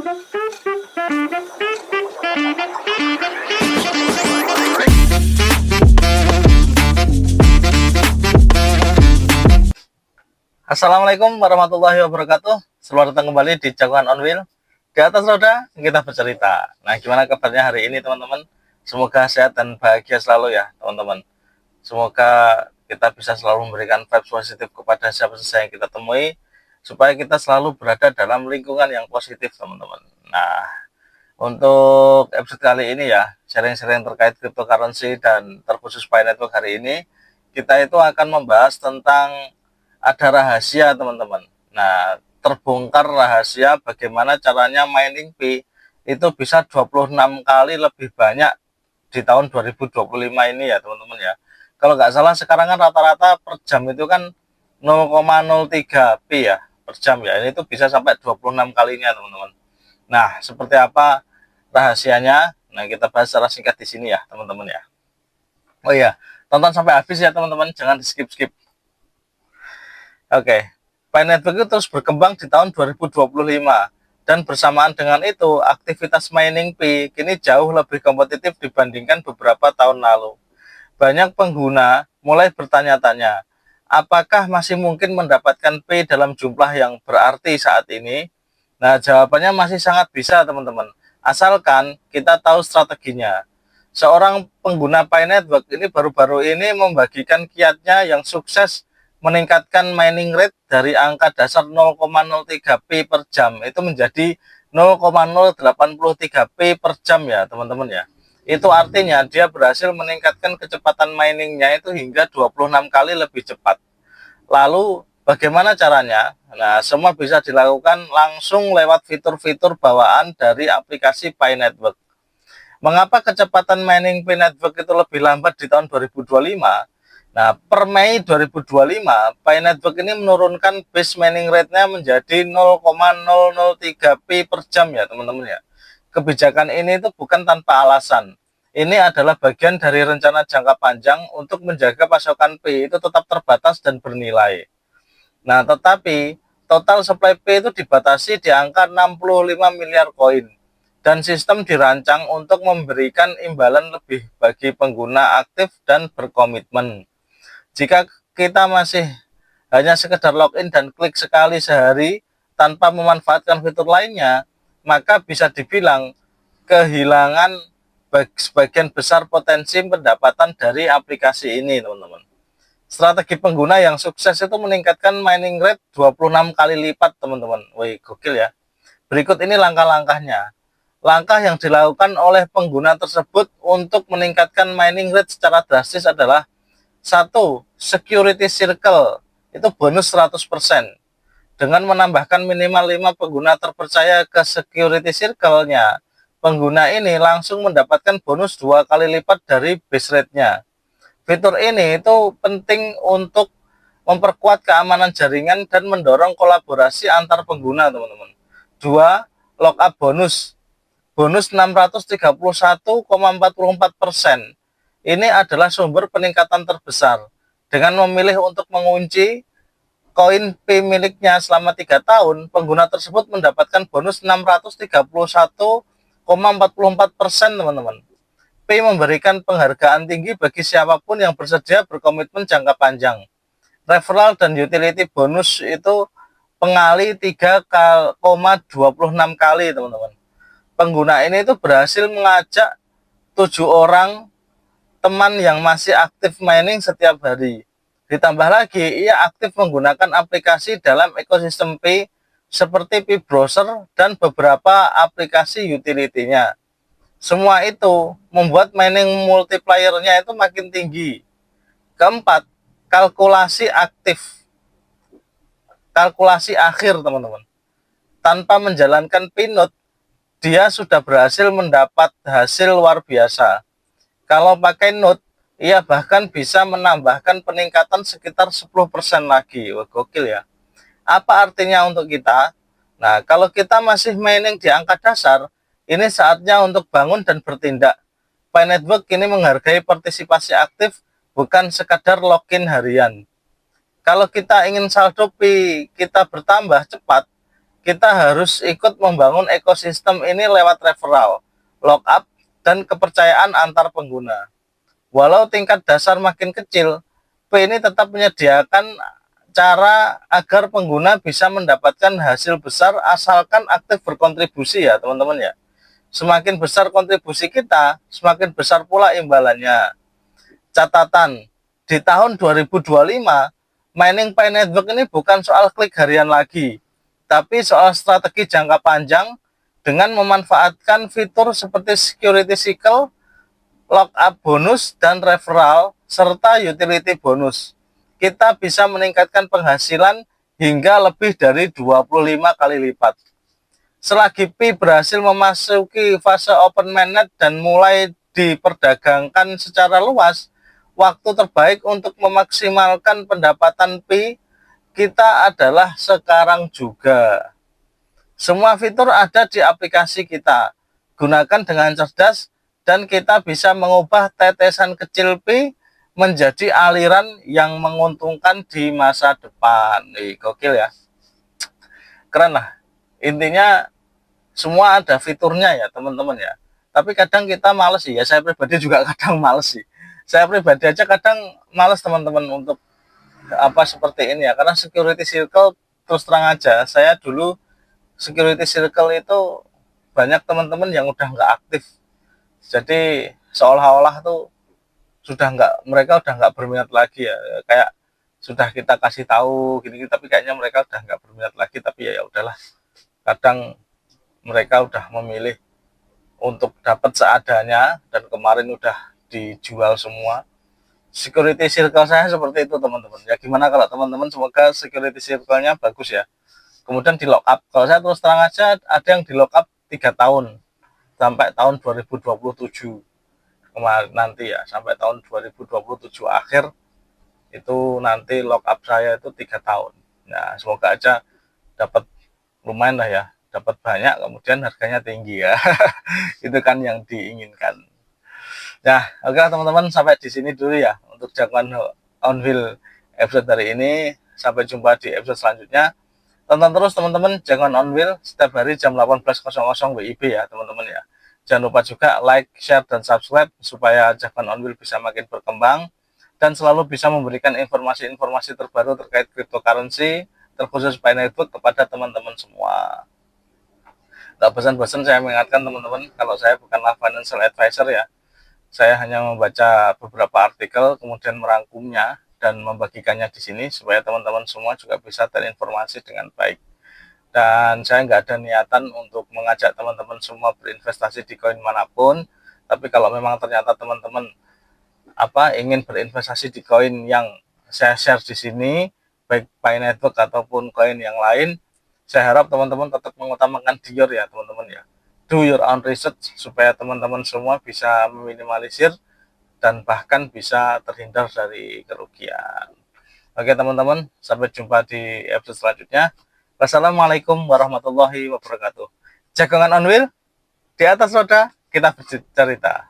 Assalamualaikum warahmatullahi wabarakatuh. Selamat datang kembali di Jagoan On Wheel. Di atas roda kita bercerita. Nah, gimana kabarnya hari ini teman-teman? Semoga sehat dan bahagia selalu ya teman-teman. Semoga kita bisa selalu memberikan vibes positif kepada siapa saja yang kita temui, supaya kita selalu berada dalam lingkungan yang positif teman-teman. Nah, untuk episode kali ini ya, sharing-sharing terkait cryptocurrency dan terkhusus Pi Network hari ini, kita itu akan membahas tentang ada rahasia teman-teman. Nah, terbongkar rahasia bagaimana caranya mining Pi itu bisa 26 kali lebih banyak di tahun 2025 ini ya teman-teman ya. Kalau nggak salah sekarang kan rata-rata per jam itu kan 0,03 Pi ya per jam ya. Ini tuh bisa sampai 26 kalinya teman-teman. Nah, seperti apa rahasianya? Nah, kita bahas secara singkat di sini ya teman-teman ya. Oh iya, tonton sampai habis ya teman-teman, jangan di skip-skip. Oke, Pi Network itu terus berkembang di tahun 2025 dan bersamaan dengan itu aktivitas mining Pi kini jauh lebih kompetitif dibandingkan beberapa tahun lalu. Banyak pengguna mulai bertanya-tanya, apakah masih mungkin mendapatkan Pi dalam jumlah yang berarti saat ini? Nah, jawabannya masih sangat bisa teman-teman, asalkan kita tahu strateginya. Seorang pengguna Pi Network ini baru-baru ini membagikan kiatnya yang sukses meningkatkan mining rate dari angka dasar 0,03 Pi per jam itu menjadi 0,083 Pi per jam ya teman-teman ya. Itu artinya dia berhasil meningkatkan kecepatan miningnya itu hingga 26 kali lebih cepat. Lalu bagaimana caranya? Nah, semua bisa dilakukan langsung lewat fitur-fitur bawaan dari aplikasi Pi Network. Mengapa kecepatan mining Pi Network itu lebih lambat di tahun 2025? Nah, per Mei 2025, Pi Network ini menurunkan base mining rate-nya menjadi 0,003 Pi per jam ya teman-teman ya. Kebijakan ini itu bukan tanpa alasan. Ini adalah bagian dari rencana jangka panjang untuk menjaga pasokan Pi itu tetap terbatas dan bernilai. Nah, tetapi total supply Pi itu dibatasi di angka 65 miliar koin. Dan sistem dirancang untuk memberikan imbalan lebih bagi pengguna aktif dan berkomitmen. Jika kita masih hanya sekedar login dan klik sekali sehari tanpa memanfaatkan fitur lainnya, maka bisa dibilang kehilangan sebagian besar potensi pendapatan dari aplikasi ini, teman-teman. Strategi pengguna yang sukses itu meningkatkan mining rate 26 kali lipat, teman-teman. Wih, gokil ya. Berikut ini langkah-langkahnya. Langkah yang dilakukan oleh pengguna tersebut untuk meningkatkan mining rate secara drastis adalah: 1. Security Circle itu bonus 100%. Dengan menambahkan minimal 5 pengguna terpercaya ke Security Circle-nya, pengguna ini langsung mendapatkan bonus 2 kali lipat dari base rate-nya. Fitur ini itu penting untuk memperkuat keamanan jaringan dan mendorong kolaborasi antar pengguna, teman-teman. 2. Lockup bonus. Bonus 631,44%. Ini adalah sumber peningkatan terbesar. Dengan memilih untuk mengunci koin Pi miliknya selama 3 tahun, pengguna tersebut mendapatkan bonus 631,44%, teman-teman. Pi memberikan penghargaan tinggi bagi siapapun yang bersedia berkomitmen jangka panjang. Referral dan utility bonus itu pengali 3,26 kali, teman-teman. Pengguna ini itu berhasil mengajak 7 orang teman yang masih aktif mining setiap hari. Ditambah lagi, ia aktif menggunakan aplikasi dalam ekosistem Pi seperti Pi Browser dan beberapa aplikasi utility-nya. Semua itu membuat mining multiplier-nya itu makin tinggi. Keempat, kalkulasi aktif. Kalkulasi akhir, teman-teman. Tanpa menjalankan Pinot, dia sudah berhasil mendapat hasil luar biasa. Kalau pakai Node, ia bahkan bisa menambahkan peningkatan sekitar 10% lagi. Wah, gokil ya. Apa artinya untuk kita? Nah, kalau kita masih mining di angka dasar, ini saatnya untuk bangun dan bertindak. Pi Network kini menghargai partisipasi aktif, bukan sekadar login harian. Kalau kita ingin saldo Pi kita bertambah cepat, kita harus ikut membangun ekosistem ini lewat referral, lockup, dan kepercayaan antar pengguna. Walau tingkat dasar makin kecil, P ini tetap menyediakan cara agar pengguna bisa mendapatkan hasil besar asalkan aktif berkontribusi ya teman-teman ya. Semakin besar kontribusi kita, semakin besar pula imbalannya. Catatan, di tahun 2025, mining Pi Network ini bukan soal klik harian lagi, tapi soal strategi jangka panjang dengan memanfaatkan fitur seperti security cycle, lockup bonus, dan referral, serta utility bonus. Kita bisa meningkatkan penghasilan hingga lebih dari 25 kali lipat. Selagi Pi berhasil memasuki fase open mainnet dan mulai diperdagangkan secara luas, waktu terbaik untuk memaksimalkan pendapatan Pi kita adalah sekarang juga. Semua fitur ada di aplikasi kita. Gunakan dengan cerdas dan kita bisa mengubah tetesan kecil Pi menjadi aliran yang menguntungkan di masa depan. Gokil ya. Keren lah. Intinya semua ada fiturnya ya teman-teman ya. Tapi kadang kita males sih ya. Saya pribadi juga kadang males sih. Saya pribadi aja kadang males teman-teman untuk apa seperti ini ya. Karena security circle terus terang aja. Saya dulu security circle itu banyak teman-teman yang udah nggak aktif. Jadi seolah-olah tuh mereka udah nggak berminat lagi ya. Kayak sudah kita kasih tahu gini-gini, tapi kayaknya mereka udah nggak berminat lagi. Tapi ya udahlah. Kadang mereka udah memilih untuk dapat seadanya dan kemarin udah dijual semua. Security circle saya seperti itu teman-teman. Ya gimana kalau teman-teman, semoga security circle-nya bagus ya. Kemudian di lock up. Kalau saya terus terang aja ada yang di lock up 3 tahun sampai tahun 2027 kemarin nanti ya, sampai tahun 2027 akhir itu nanti lock up saya itu 3 tahun. Nah, semoga aja dapat lumayan lah ya, dapat banyak kemudian harganya tinggi ya. Itu kan yang diinginkan. Nah, oke teman-teman, sampai di sini dulu ya untuk Jagoan on Wheel episode hari ini. Sampai jumpa di episode selanjutnya. Tonton terus teman-teman Jagoan on Wheel setiap hari jam 18.00 WIB ya teman-teman ya. Jangan lupa juga like, share, dan subscribe supaya Jagoan on Wheel bisa makin berkembang dan selalu bisa memberikan informasi-informasi terbaru terkait cryptocurrency, terkhusus Pi Network kepada teman-teman semua. Tidak bosan-bosan saya mengingatkan teman-teman, kalau saya bukanlah financial advisor ya. Saya hanya membaca beberapa artikel, kemudian merangkumnya dan membagikannya di sini supaya teman-teman semua juga bisa terinformasi dengan baik. Dan saya nggak ada niatan untuk mengajak teman-teman semua berinvestasi di koin manapun. Tapi kalau memang ternyata teman-teman ingin berinvestasi di koin yang saya share di sini, baik Pi Network ataupun koin yang lain, saya harap teman-teman tetap mengutamakan DIOR ya teman-teman ya. Do your own research supaya teman-teman semua bisa meminimalisir dan bahkan bisa terhindar dari kerugian. Oke teman-teman, sampai jumpa di episode selanjutnya. Wassalamualaikum warahmatullahi wabarakatuh. Jagongan on wheel, di atas roda kita bercerita.